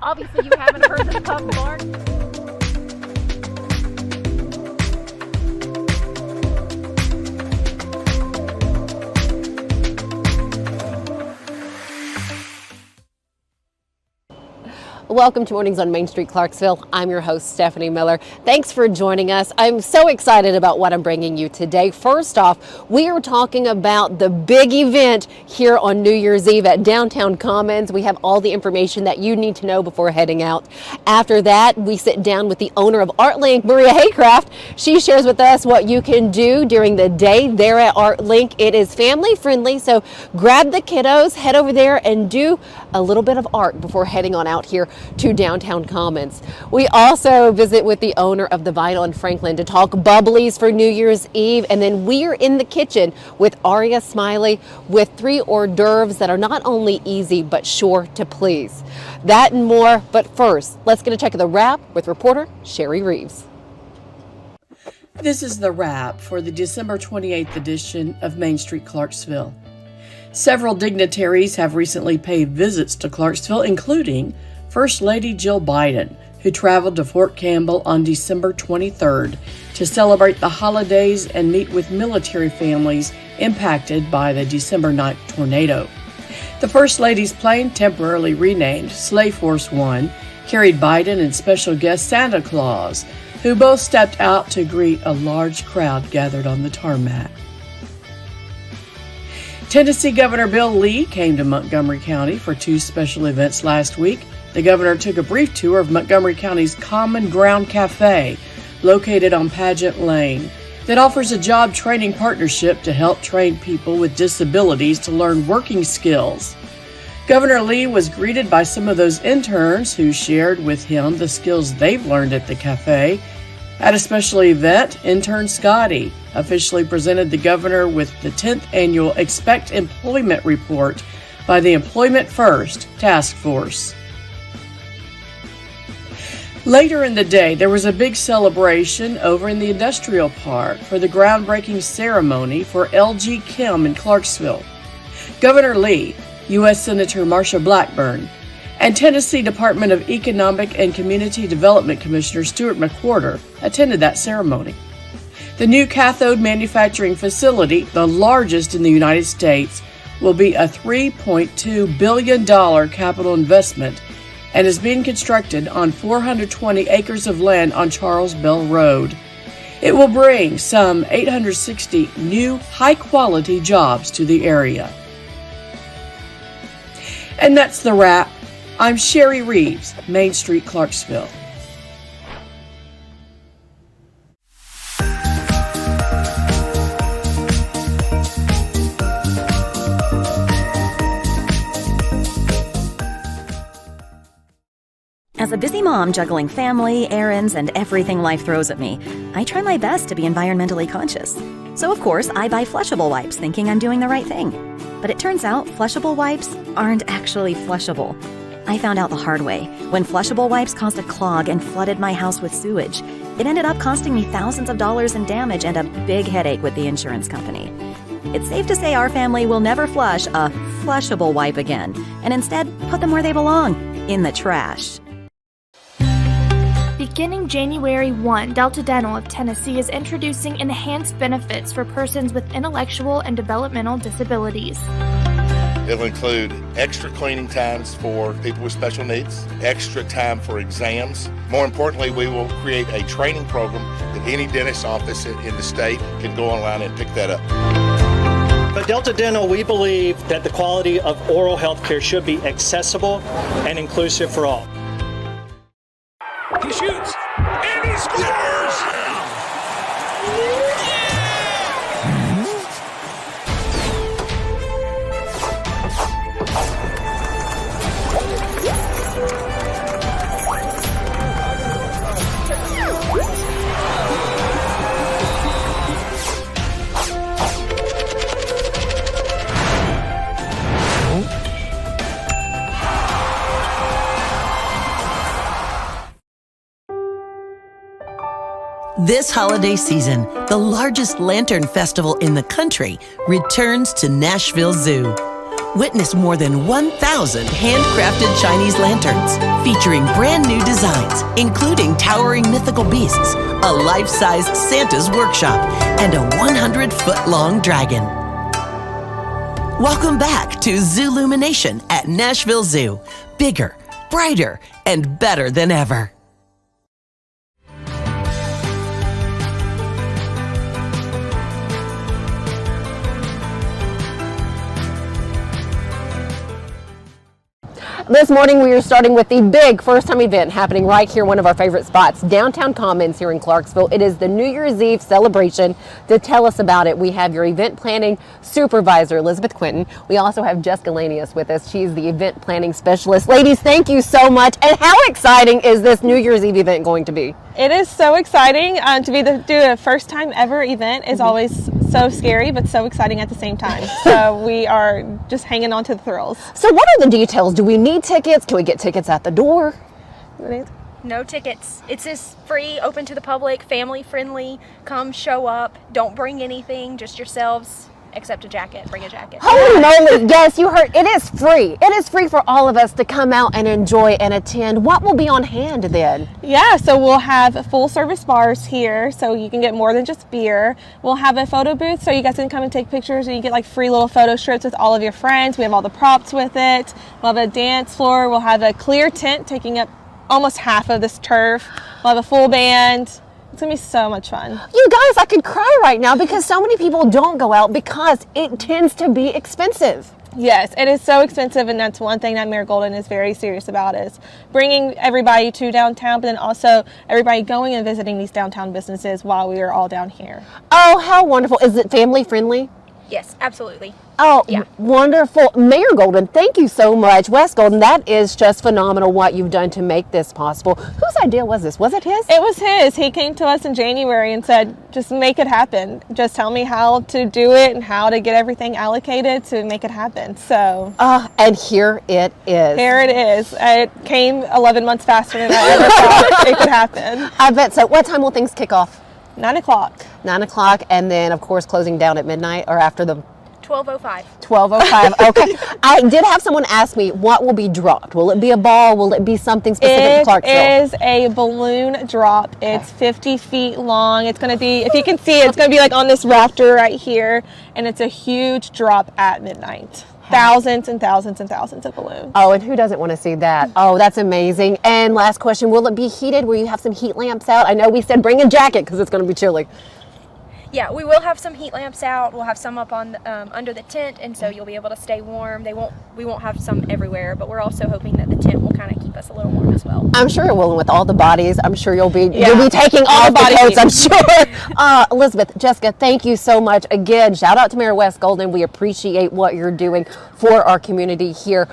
Obviously, you haven't heard the pup bark. Welcome to Mornings on Main Street, Clarksville. I'm your host, Stefanie Miller. Thanks for joining us. I'm so excited about what I'm bringing you today. First off, we are talking about the big event here on New Year's Eve at Downtown Commons. We have all the information that you need to know before heading out. After that, we sit down with the owner of ArtLink, Maria Haycraft. She shares with us what you can do during the day there at ArtLink. It is family friendly, so grab the kiddos, head over there and do a little bit of art before heading on out here to Downtown Commons. We also visit with the owner of the Vinyl in Franklin to talk bubblies for New Year's Eve, and then we are in the kitchen with Arya Smiley with 3 hors d'oeuvres that are not only easy but sure to please. That and more, but first, let's get a check of the wrap with reporter Cheri Reeves. This is the wrap for the December 28th edition of Main Street, Clarksville. Several dignitaries have recently paid visits to Clarksville, including First Lady Jill Biden, who traveled to Fort Campbell on December 23rd to celebrate the holidays and meet with military families impacted by the December 9th tornado. The First Lady's plane, temporarily renamed Slave Force One, carried Biden and special guest Santa Claus, who both stepped out to greet a large crowd gathered on the tarmac. Tennessee Governor Bill Lee came to Montgomery County for 2 special events last week. The governor took a brief tour of Montgomery County's Common Ground Cafe, located on Pageant Lane, that offers a job training partnership to help train people with disabilities to learn working skills. Governor Lee was greeted by some of those interns who shared with him the skills they've learned at the cafe. At a special event, intern Scotty officially presented the governor with the 10th annual Expect Employment Report by the Employment First Task Force. Later in the day, there was a big celebration over in the industrial park for the groundbreaking ceremony for LG Chem in Clarksville. Governor Lee, U.S. Senator Marsha Blackburn, and Tennessee Department of Economic and Community Development Commissioner Stuart McWhorter attended that ceremony. The new cathode manufacturing facility, the largest in the United States, will be a $3.2 billion capital investment and is being constructed on 420 acres of land on Charles Bell Road. It will bring some 860 new high-quality jobs to the area. And that's the wrap. I'm Cheri Reeves, Main Street, Clarksville. As a busy mom juggling family, errands, and everything life throws at me, I try my best to be environmentally conscious. So of course, I buy flushable wipes thinking I'm doing the right thing. But it turns out flushable wipes aren't actually flushable. I found out the hard way. When flushable wipes caused a clog and flooded my house with sewage, it ended up costing me thousands of dollars in damage and a big headache with the insurance company. It's safe to say our family will never flush a flushable wipe again, and instead put them where they belong, in the trash. Beginning January 1, Delta Dental of Tennessee is introducing enhanced benefits for persons with intellectual and developmental disabilities. It'll include extra cleaning times for people with special needs, extra time for exams. More importantly, we will create a training program that any dentist office in the state can go online and pick that up. At Delta Dental, we believe that the quality of oral health care should be accessible and inclusive for all. He shoots, and he scores! This holiday season, the largest lantern festival in the country returns to Nashville Zoo. Witness more than 1,000 handcrafted Chinese lanterns featuring brand new designs, including towering mythical beasts, a life-sized Santa's workshop, and a 100-foot-long dragon. Welcome back to Zoolumination at Nashville Zoo. Bigger, brighter, and better than ever. This morning we are starting with the big first-time event happening right here, one of our favorite spots, Downtown Commons here in Clarksville. It is the New Year's Eve celebration. To tell us about it, we have your event planning supervisor, Elizabeth Quinton. We also have Jessica Lanius with us. She's the event planning specialist. Ladies, thank you so much. And how exciting is this New Year's Eve event going to be? It is so exciting to do a first time ever event is always so scary, but so exciting at the same time. So we are just hanging on to the thrills. So what are the details? Do we need tickets? Can we get tickets at the door? No tickets. It's just free, open to the public, family friendly. Come, show up. Don't bring anything, just yourselves. Except a jacket. Bring a jacket. Holy moly, yes, you heard, it is free. It is free for all of us to come out and enjoy and attend. What will be on hand then? Yeah, so we'll have full service bars here, so you can get more than just beer. We'll have a photo booth, so you guys can come and take pictures, and you get like free little photo strips with all of your friends. We have all the props with it. We'll have a dance floor. We'll have a clear tent taking up almost half of this turf. We'll have a full band. It's going to be so much fun. You guys, I could cry right now because so many people don't go out because it tends to be expensive. Yes, it is so expensive, and that's one thing that Mayor Golden is very serious about, is bringing everybody to downtown, but then also everybody going and visiting these downtown businesses while we are all down here. Oh, how wonderful. Is it family friendly? Yes, absolutely. Oh, yeah. Wonderful. Mayor Golden, thank you so much. Wes Golden, that is just phenomenal what you've done to make this possible. Whose idea was this? Was it his? It was his. He came to us in January and said, just make it happen. Just tell me how to do it and how to get everything allocated to make it happen. So. And here it is. Here it is. It came 11 months faster than I ever thought it could happen. I bet so. What time will things kick off? 9 o'clock. 9 o'clock, and then, of course, closing down at midnight or after the 12:05. 12:05. Okay. I did have someone ask me what will be dropped. Will it be a ball? Will it be something specific to Clarksville? It is a balloon drop. It's 50 feet long. It's going to be, if you can see it, it's going to be like on this rafter right here, and it's a huge drop at midnight. Thousands and thousands and thousands of balloons. Oh, and who doesn't want to see that? Oh, that's amazing. And last question, will it be heated? Will you have some heat lamps out? I know we said bring a jacket because it's going to be chilly. Yeah, we will have some heat lamps out. We'll have some up on under the tent, and so you'll be able to stay warm. We won't have some everywhere, but we're also hoping that the tent will kind of keep us a little warm as well. I'm sure it will. With all the bodies, I'm sure you'll be taking off the coats. I'm sure. Elizabeth, Jessica, thank you so much again. Shout out to Mayor Wes Golden. We appreciate what you're doing for our community here.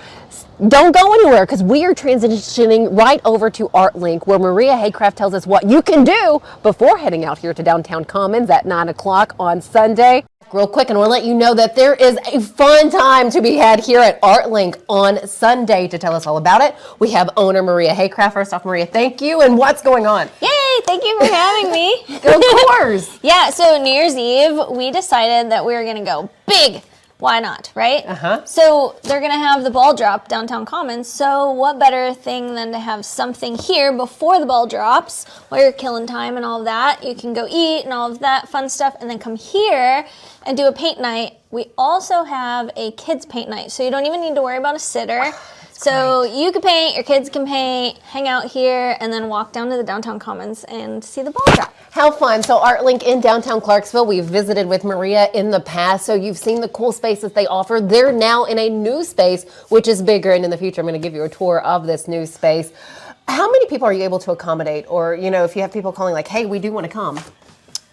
Don't go anywhere because we are transitioning right over to ArtLink, where Maria Haycraft tells us what you can do before heading out here to Downtown Commons at 9 o'clock on Sunday. Real quick, and we'll let you know that there is a fun time to be had here at ArtLink on Sunday. To tell us all about it, we have owner Maria Haycraft. First off, Maria, thank you. And what's going on? Yay! Thank you for having me. Of course. Yeah, so New Year's Eve, we decided that we were going to go big. Why not, right? So they're going to have the ball drop downtown Commons, so what better thing than to have something here before the ball drops while you're killing time and all of that. You can go eat and all of that fun stuff and then come here and do a paint night. We also have a kids paint night, so you don't even need to worry about a sitter. So you can paint, your kids can paint, hang out here, and then walk down to the downtown Commons and see the ball drop. How fun. So ArtLink in downtown Clarksville, we've visited with Maria in the past, so you've seen the cool spaces they offer. They're now in a new space, which is bigger, and in the future I'm going to give you a tour of this new space. How many people are you able to accommodate? Or, you know, if you have people calling like, hey, we do want to come.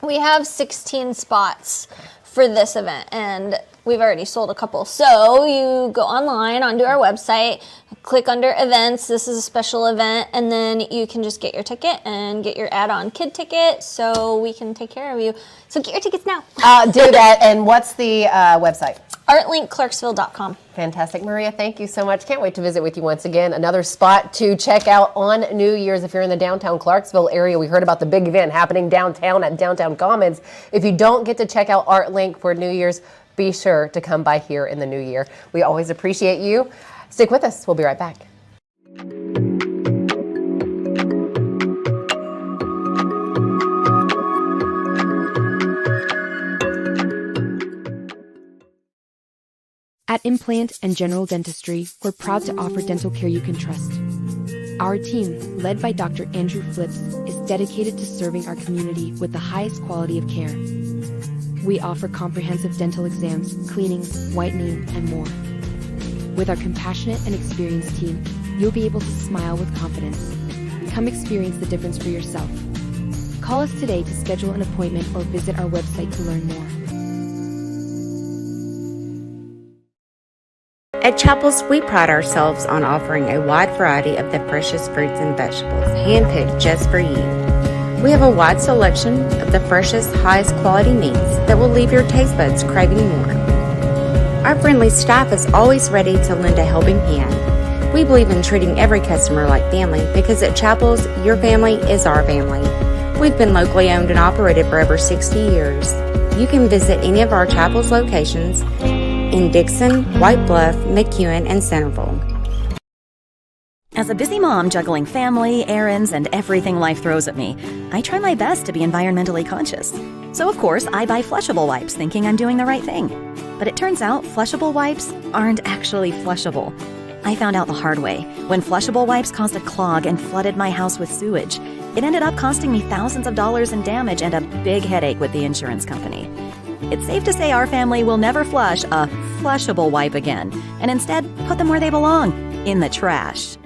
We have 16 spots for this event, and we've already sold a couple. So you go online onto our website, click under events, this is a special event, and then you can just get your ticket and get your add-on kid ticket so we can take care of you. So get your tickets now. Do that. And what's the website? ArtLinkClarksville.com. Fantastic. Maria, thank you so much. Can't wait to visit with you once again. Another spot to check out on New Year's if you're in the downtown Clarksville area. We heard about the big event happening downtown at Downtown Commons. If you don't get to check out ArtLink for New Year's, be sure to come by here in the new year. We always appreciate you. Stick with us. We'll be right back. At Implant and General Dentistry, we're proud to offer dental care you can trust. Our team, led by Dr. Andrew Flips, is dedicated to serving our community with the highest quality of care. We offer comprehensive dental exams, cleanings, whitening, and more. With our compassionate and experienced team, you'll be able to smile with confidence. Come experience the difference for yourself. Call us today to schedule an appointment or visit our website to learn more. At Chapels, we pride ourselves on offering a wide variety of the freshest fruits and vegetables, handpicked just for you. We have a wide selection of the freshest, highest quality meats that will leave your taste buds craving more. Our friendly staff is always ready to lend a helping hand. We believe in treating every customer like family because at Chapels, your family is our family. We've been locally owned and operated for over 60 years. You can visit any of our Chapels locations in Dixon, White Bluff, McEwen, and Centerville. As a busy mom juggling family, errands, and everything life throws at me, I try my best to be environmentally conscious. So of course, I buy flushable wipes thinking I'm doing the right thing. But it turns out flushable wipes aren't actually flushable. I found out the hard way when flushable wipes caused a clog and flooded my house with sewage. It ended up costing me thousands of dollars in damage and a big headache with the insurance company. It's safe to say our family will never flush a flushable wipe again, and instead put them where they belong, in the trash.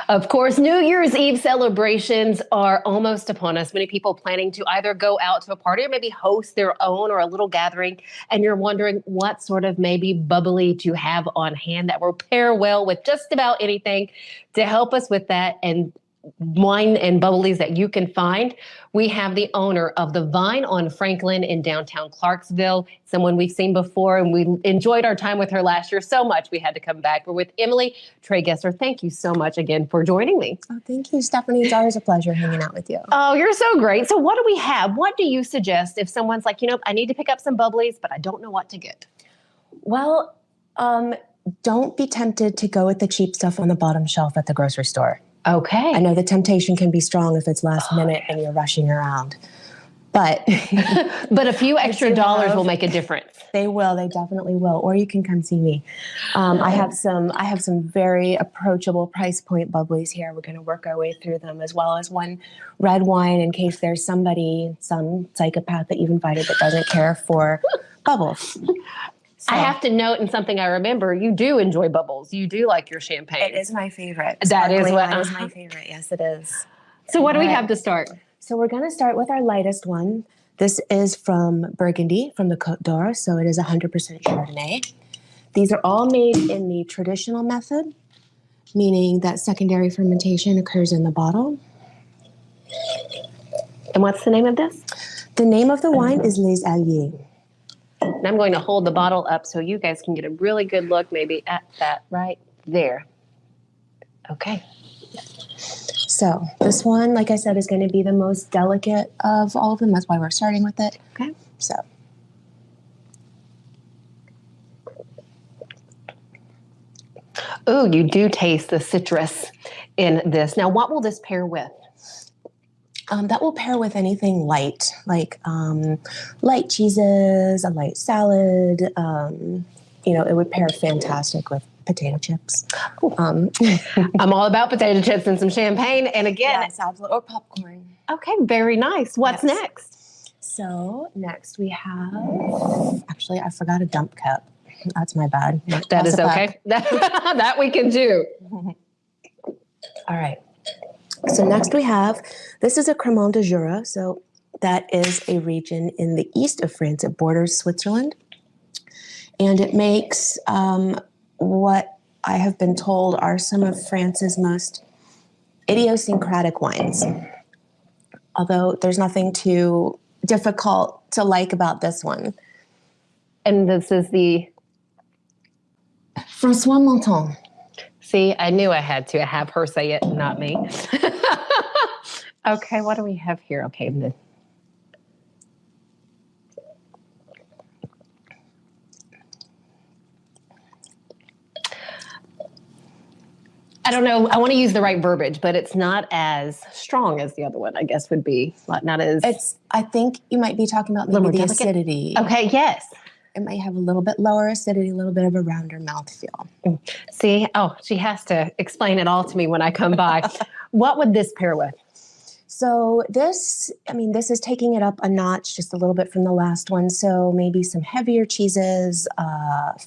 Of course, New Year's Eve celebrations are almost upon us. Many people planning to either go out to a party or maybe host their own or a little gathering. And you're wondering what sort of maybe bubbly to have on hand that will pair well with just about anything. To help us with that and wine and bubblies that you can find, we have the owner of the Vine on Franklin in downtown Clarksville, someone we've seen before, and we enjoyed our time with her last year so much we had to come back. We're with Emily Trageser. Thank you so much again for joining me. Oh, thank you, Stefanie. It's always a pleasure hanging out with you. Oh, you're so great. So what do we have? What do you suggest if someone's like, I need to pick up some bubblies, but I don't know what to get? Well, don't be tempted to go with the cheap stuff on the bottom shelf at the grocery store. Okay. I know the temptation can be strong if it's last minute and you're rushing around, but but a few extra dollars will make a difference. They will. They definitely will. Or you can come see me. I have some very approachable price point bubblies here. We're going to work our way through them, as well as one red wine in case there's some psychopath that you've invited that doesn't care for bubbles. So, I have to note, and something I remember, you do enjoy bubbles. You do like your champagne. It is my favorite. That is what wine is my favorite. Yes, it is. So what do we have to start? So we're going to start with our lightest one. This is from Burgundy, from the Côte d'Or, so it is 100% Chardonnay. These are all made in the traditional method, meaning that secondary fermentation occurs in the bottle. And what's the name of this? The name of the wine is Les Alliés. And I'm going to hold the bottle up so you guys can get a really good look maybe at that right there. Okay. So this one, like I said, is going to be the most delicate of all of them. That's why we're starting with it. Okay. So. Oh, you do taste the citrus in this. Now, what will this pair with? That will pair with anything light, like light cheeses, a light salad. It would pair fantastic with potato chips. I'm all about potato chips and some champagne. And again, yes, absolutely. Or popcorn. Okay, very nice. What's next? So next we have, actually, I forgot a dump cup. That's my bad. That is okay. That we can do. All right. So next we have, this is a Cremant de Jura. So that is a region in the east of France. It borders Switzerland. And it makes what I have been told are some of France's most idiosyncratic wines. Although there's nothing too difficult to like about this one. And this is the? François Monton. See, I knew I had to have her say it, not me. Okay, what do we have here? Okay. I don't know. I want to use the right verbiage, but it's not as strong as the other one, I guess would be. Not as... I think you might be talking about maybe the acidity. Okay, yes. It might have a little bit lower acidity, a little bit of a rounder mouthfeel. See? Oh, she has to explain it all to me when I come by. What would this pair with? So this is taking it up a notch just a little bit from the last one. So maybe some heavier cheeses,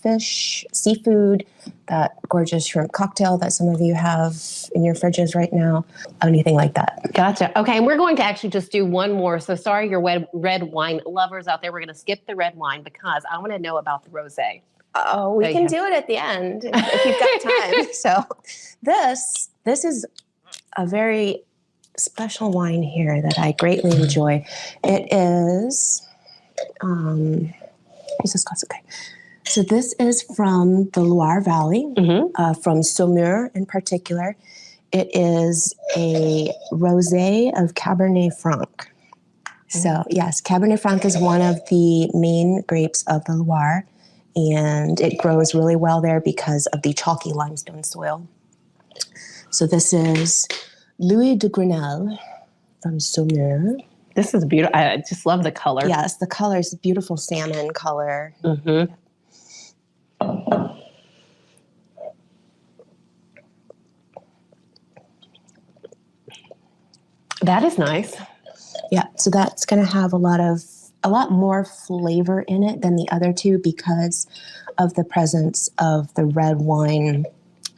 fish, seafood, that gorgeous shrimp cocktail that some of you have in your fridges right now, anything like that. Gotcha. Okay, and we're going to actually just do one more. So sorry, your red wine lovers out there. We're going to skip the red wine because I want to know about the rosé. Oh, we can do it at the end if you've got time. So this is a very special wine here that I greatly enjoy. It is, okay. So this is from the Loire Valley, from Saumur in particular. It is a rosé of Cabernet Franc. So yes, Cabernet Franc is one of the main grapes of the Loire, and it grows really well there because of the chalky limestone soil. So this is Louis de Grenelle from Saumur. This is beautiful. I just love the color. Yes, the color is beautiful salmon color. That is nice. Yeah, so that's going to have a lot more flavor in it than the other two because of the presence of the red wine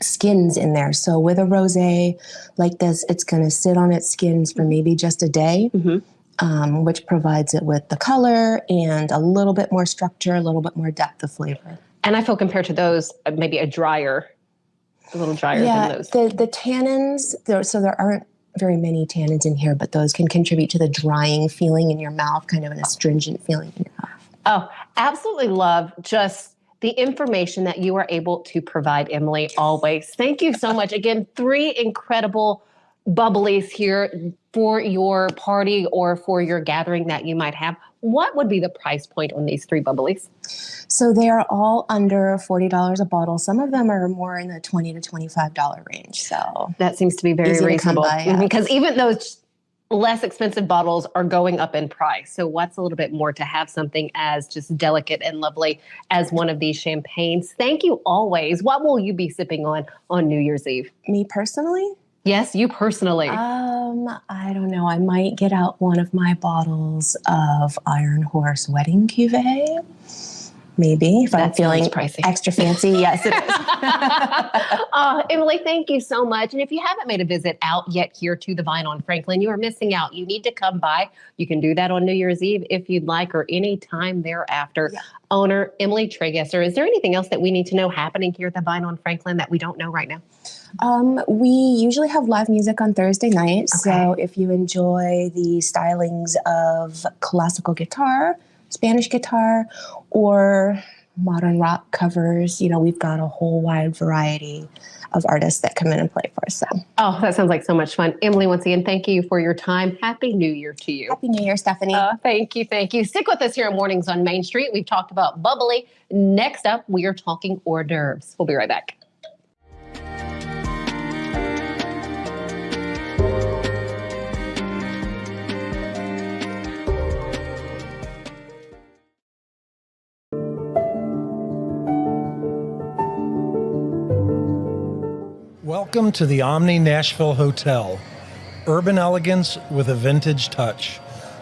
skins in there. So with a rosé like this, it's going to sit on its skins for maybe just a day, which provides it with the color and a little bit more structure, a little bit more depth of flavor. And I feel compared to those, maybe a little drier than those. The tannins, there aren't very many tannins in here, but those can contribute to the drying feeling in your mouth, kind of an astringent feeling in your mouth. Oh, absolutely love just the information that you are able to provide, Emily, always. Thank you so much. Again, 3 incredible bubblies here for your party or for your gathering that you might have. What would be the price point on these 3 bubblies? So they are all under $40 a bottle. Some of them are more in the $20 to $25 range. So that seems to be very reasonable. Because even those less expensive bottles are going up in price. So what's a little bit more to have something as just delicate and lovely as one of these champagnes? Thank you always. What will you be sipping on New Year's Eve? Me personally? Yes, you personally. I don't know. I might get out one of my bottles of Iron Horse Wedding Cuvée. Maybe if I'm feeling extra fancy. Yes, it is. Emily, thank you so much. And if you haven't made a visit out yet here to the Vine on Franklin, you are missing out. You need to come by. You can do that on New Year's Eve if you'd like, or any time thereafter. Yeah. Owner Emily Trageser, is there anything else that we need to know happening here at the Vine on Franklin that we don't know right now? We usually have live music on Thursday nights. Okay. So if you enjoy the stylings of classical guitar, Spanish guitar, or modern rock covers, we've got a whole wide variety of artists that come in and play for us. So. Oh, that sounds like so much fun. Emily, once again, thank you for your time. Happy New Year to you. Happy New Year, Stephanie. Thank you. Thank you. Stick with us here on Mornings on Main Street. We've talked about bubbly. Next up, we are talking hors d'oeuvres. We'll be right back. Welcome to the Omni Nashville Hotel. Urban elegance with a vintage touch.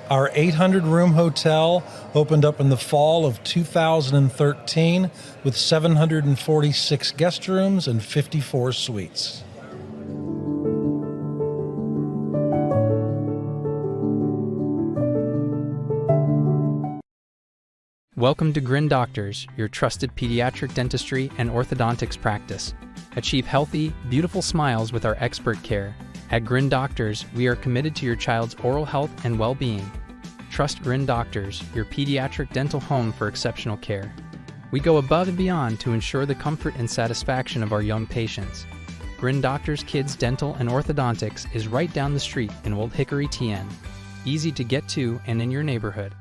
Our 800-room hotel opened up in the fall of 2013 with 746 guest rooms and 54 suites. Welcome to Grin Doctors, your trusted pediatric dentistry and orthodontics practice. Achieve healthy, beautiful smiles with our expert care. At Grin Doctors, we are committed to your child's oral health and well-being. Trust Grin Doctors, your pediatric dental home for exceptional care. We go above and beyond to ensure the comfort and satisfaction of our young patients. Grin Doctors Kids Dental and Orthodontics is right down the street in Old Hickory, TN. Easy to get to and in your neighborhood.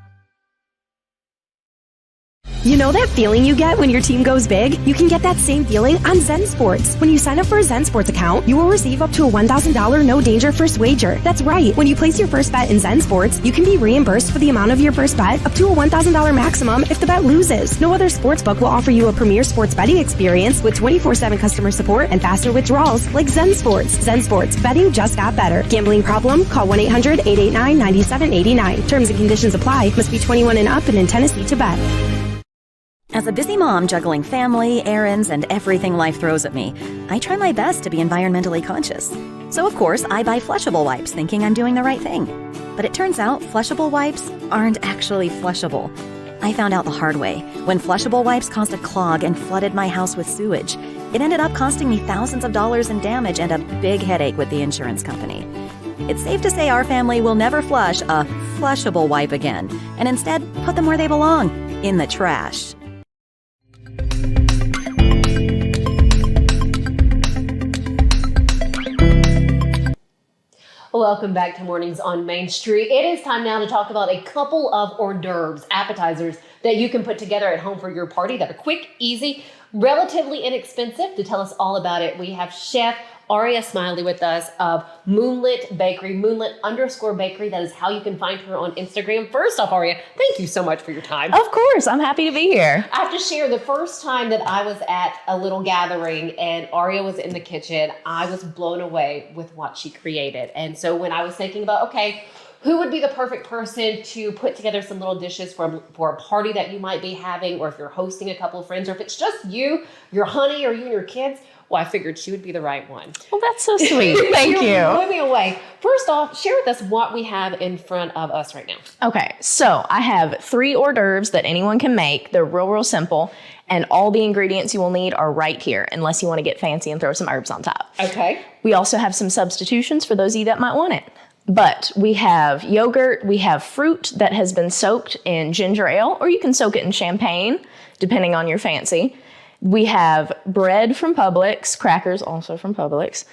You know that feeling you get when your team goes big? You can get that same feeling on Zen Sports. When you sign up for a Zen Sports account, you will receive up to a $1,000 no danger first wager. That's right. When you place your first bet in Zen Sports, you can be reimbursed for the amount of your first bet up to a $1,000 maximum if the bet loses. No other sportsbook will offer you a premier sports betting experience with 24/7 customer support and faster withdrawals like Zen Sports. Zen Sports, betting just got better. Gambling problem? Call 1-800-889-9789. Terms and conditions apply. Must be 21 and up and in Tennessee to bet. As a busy mom juggling family, errands, and everything life throws at me, I try my best to be environmentally conscious. So of course, I buy flushable wipes thinking I'm doing the right thing. But it turns out flushable wipes aren't actually flushable. I found out the hard way when flushable wipes caused a clog and flooded my house with sewage. It ended up costing me thousands of dollars in damage and a big headache with the insurance company. It's safe to say our family will never flush a flushable wipe again, and instead put them where they belong, in the trash. Welcome back to Mornings on Main Street. It is time now to talk about a couple of hors d'oeuvres, appetizers that you can put together at home for your party that are quick, easy, relatively inexpensive. To tell us all about it, we have Chef Arya Smiley with us of Moonlit Bakery, Moonlit_Bakery. That is how you can find her on Instagram. First off, Arya, thank you so much for your time. Of course, I'm happy to be here. I have to share the first time that I was at a little gathering and Arya was in the kitchen, I was blown away with what she created. And so when I was thinking about, okay, who would be the perfect person to put together some little dishes for a party that you might be having, or if you're hosting a couple of friends, or if it's just you, your honey, or you and your kids, well, I figured she would be the right one. Well, that's so sweet. Thank you. Blew me away. First off, share with us what we have in front of us right now. Okay, so I have 3 hors d'oeuvres that anyone can make. They're real simple, and all the ingredients you will need are right here, unless you want to get fancy and throw some herbs on top. Okay. We also have some substitutions for those of you that might want it. But we have yogurt, we have fruit that has been soaked in ginger ale, or you can soak it in champagne, depending on your fancy. We have bread from Publix, crackers also from Publix.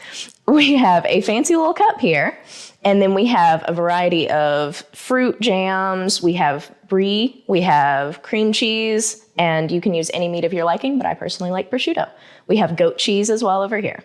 We have a fancy little cup here, and then we have a variety of fruit jams. We have brie, we have cream cheese, and you can use any meat of your liking, but I personally like prosciutto. We have goat cheese as well over here.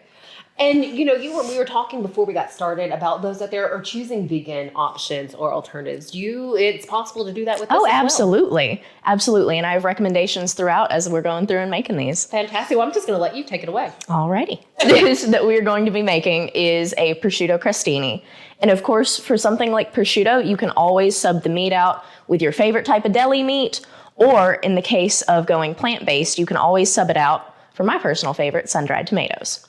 And we were talking before we got started about those that there are choosing vegan options or alternatives. It's possible to do that with this as well. Absolutely. Absolutely. And I have recommendations throughout as we're going through and making these. Fantastic. Well, I'm just going to let you take it away. Alrighty. This that we're going to be making is a prosciutto crostini. And of course, for something like prosciutto, you can always sub the meat out with your favorite type of deli meat, or in the case of going plant-based, you can always sub it out for my personal favorite, sun-dried tomatoes.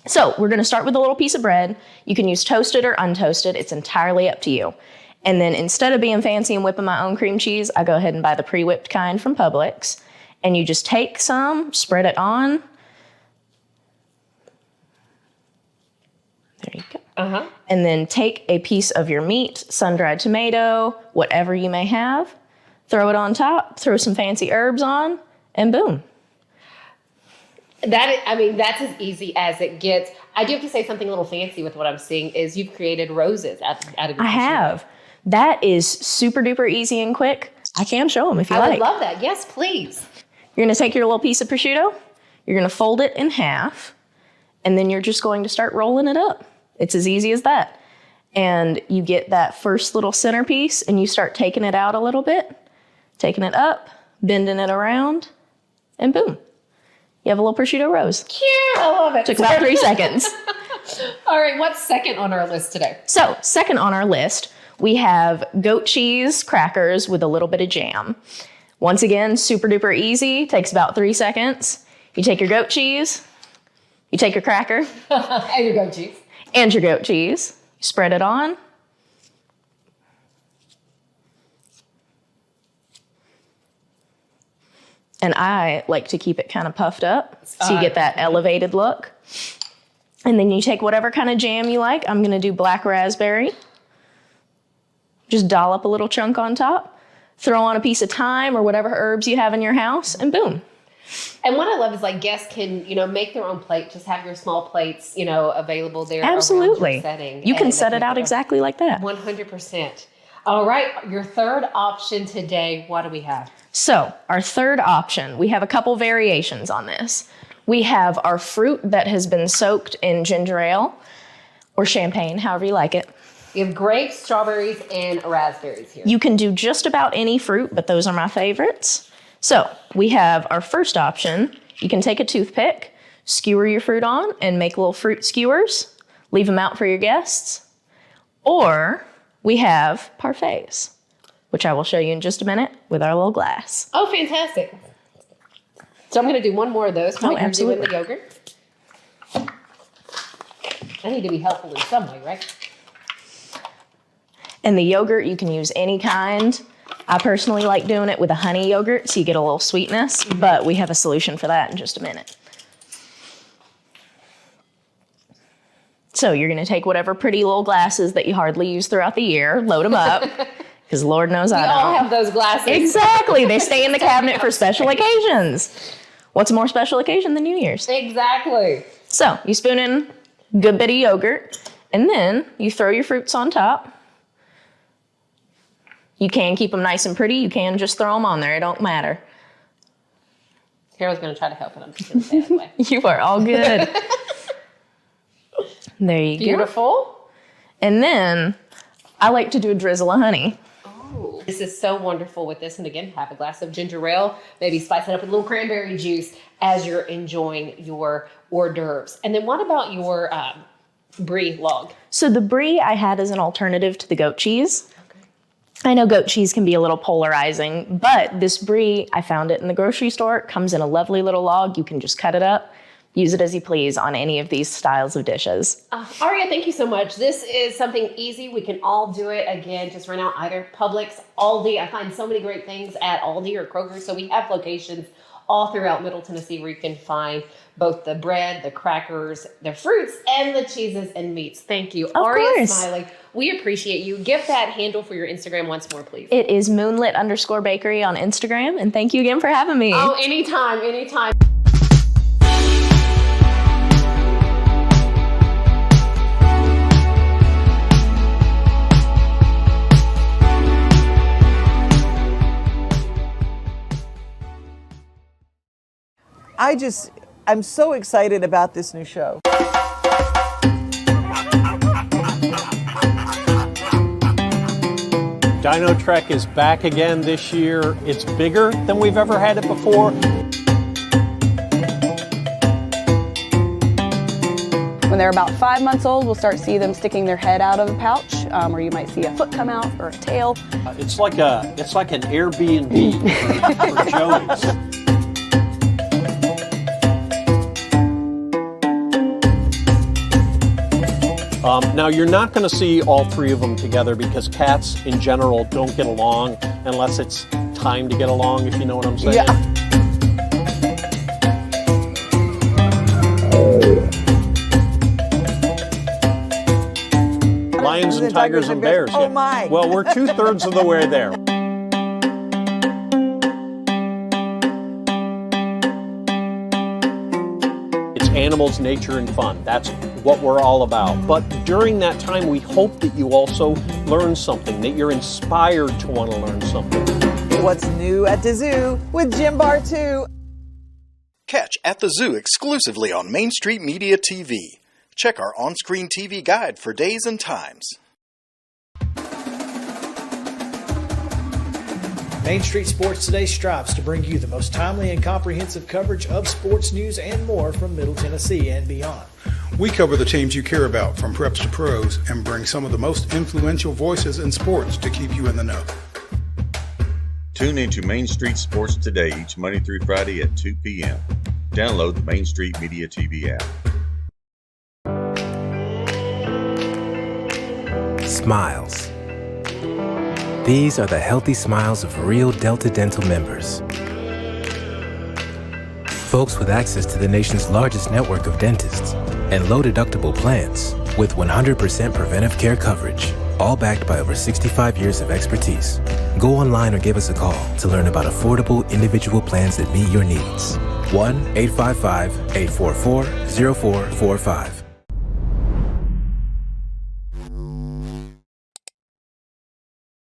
So we're going to start with a little piece of bread. You can use toasted or untoasted. It's entirely up to you. And then instead of being fancy and whipping my own cream cheese, I go ahead and buy the pre-whipped kind from Publix. And you just take some, spread it on. There you go. And then take a piece of your meat, sun-dried tomato, whatever you may have, throw it on top, throw some fancy herbs on, and boom. That's as easy as it gets. I do have to say something a little fancy with what I'm seeing is you've created roses out of your I have. That is super duper easy and quick. I can show them if you like. I would love that. Yes, please. You're going to take your little piece of prosciutto. You're going to fold it in half. And then you're just going to start rolling it up. It's as easy as that. And you get that first little centerpiece and you start taking it out a little bit, taking it up, bending it around, and boom. You have a little prosciutto rose. Cute. I love it. Took about 3 seconds. All right. What's second on our list today? So second on our list, we have goat cheese crackers with a little bit of jam. Once again, super duper easy. Takes about 3 seconds. You take your goat cheese. You take your cracker. And your goat cheese. And your goat cheese. You spread it on. And I like to keep it kind of puffed up so you get that elevated look. And then you take whatever kind of jam you like. I'm going to do black raspberry. Just dollop a little chunk on top. Throw on a piece of thyme or whatever herbs you have in your house, and boom. And what I love is like guests can, make their own plate, just have your small plates, available there. Absolutely. Around your setting. You can set it out exactly like that. 100%. All right. Your third option today, what do we have? So our third option, we have a couple variations on this. We have our fruit that has been soaked in ginger ale or champagne, however you like it. You have grapes, strawberries, and raspberries here. You can do just about any fruit, but those are my favorites. So we have our first option. You can take a toothpick, skewer your fruit on, and make little fruit skewers. Leave them out for your guests. Or we have parfaits, which I will show you in just a minute with our little glass. Oh, fantastic. So I'm going to do one more of those while you're doing the yogurt. I need to be helpful in some way, right? And the yogurt, you can use any kind. I personally like doing it with a honey yogurt, so you get a little sweetness, but we have a solution for that in just a minute. So you're going to take whatever pretty little glasses that you hardly use throughout the year, load them up, because Lord knows I don't. We all have those glasses. Exactly. They stay in the cabinet for special occasions. What's a more special occasion than New Year's? Exactly. So you spoon in a good bit of yogurt, and then you throw your fruits on top. You can keep them nice and pretty. You can just throw them on there. It don't matter. Carol's going to try to help, and I'm just going to stay out of the way. You are all good. There you go. Beautiful. And then I like to do a drizzle of honey. Oh, this is so wonderful with this. And again, have a glass of ginger ale. Maybe spice it up with a little cranberry juice as you're enjoying your hors d'oeuvres. And then what about your brie log? So the brie I had as an alternative to the goat cheese. I know goat cheese can be a little polarizing, but this brie, I found it in the grocery store. It comes in a lovely little log. You can just cut it up, use it as you please on any of these styles of dishes. Arya, thank you so much. This is something easy. We can all do it. Again, just run out either Publix, Aldi. I find so many great things at Aldi or Kroger. So we have locations all throughout Middle Tennessee where you can find both the bread, the crackers, the fruits, and the cheeses and meats. Thank you. Arya Smiley, we appreciate you. Give that handle for your Instagram once more, please. It is moonlit_bakery on Instagram. And thank you again for having me. Oh, anytime, anytime. I'm so excited about this new show. Dino Trek is back again this year. It's bigger than we've ever had it before. When they're about 5 months old, we'll start to see them sticking their head out of the pouch, or you might see a foot come out or a tail. It's like an Airbnb for Joey's. Now, you're not going to see all three of them together because cats in general don't get along unless it's time to get along, if you know what I'm saying. Yeah. Lions and tigers and bears. Oh, my. Well, we're 2/3 of the way there. It's animals, nature, and fun. That's what we're all about. But during that time, we hope that you also learn something, that you're inspired to want to learn something. What's new at the zoo with Jim Bar 2. Catch At the Zoo exclusively on Main Street Media TV. Check our on-screen TV guide for days and times. Main Street Sports Today strives to bring you the most timely and comprehensive coverage of sports news and more from Middle Tennessee and beyond. We cover the teams you care about from preps to pros and bring some of the most influential voices in sports to keep you in the know. Tune into Main Street Sports Today each Monday through Friday at 2 p.m. Download the Main Street Media TV app. Smiles. These are the healthy smiles of real Delta Dental members. Folks with access to the nation's largest network of dentists and low-deductible plans with 100% preventive care coverage, all backed by over 65 years of expertise. Go online or give us a call to learn about affordable individual plans that meet your needs. 1-855-844-0445.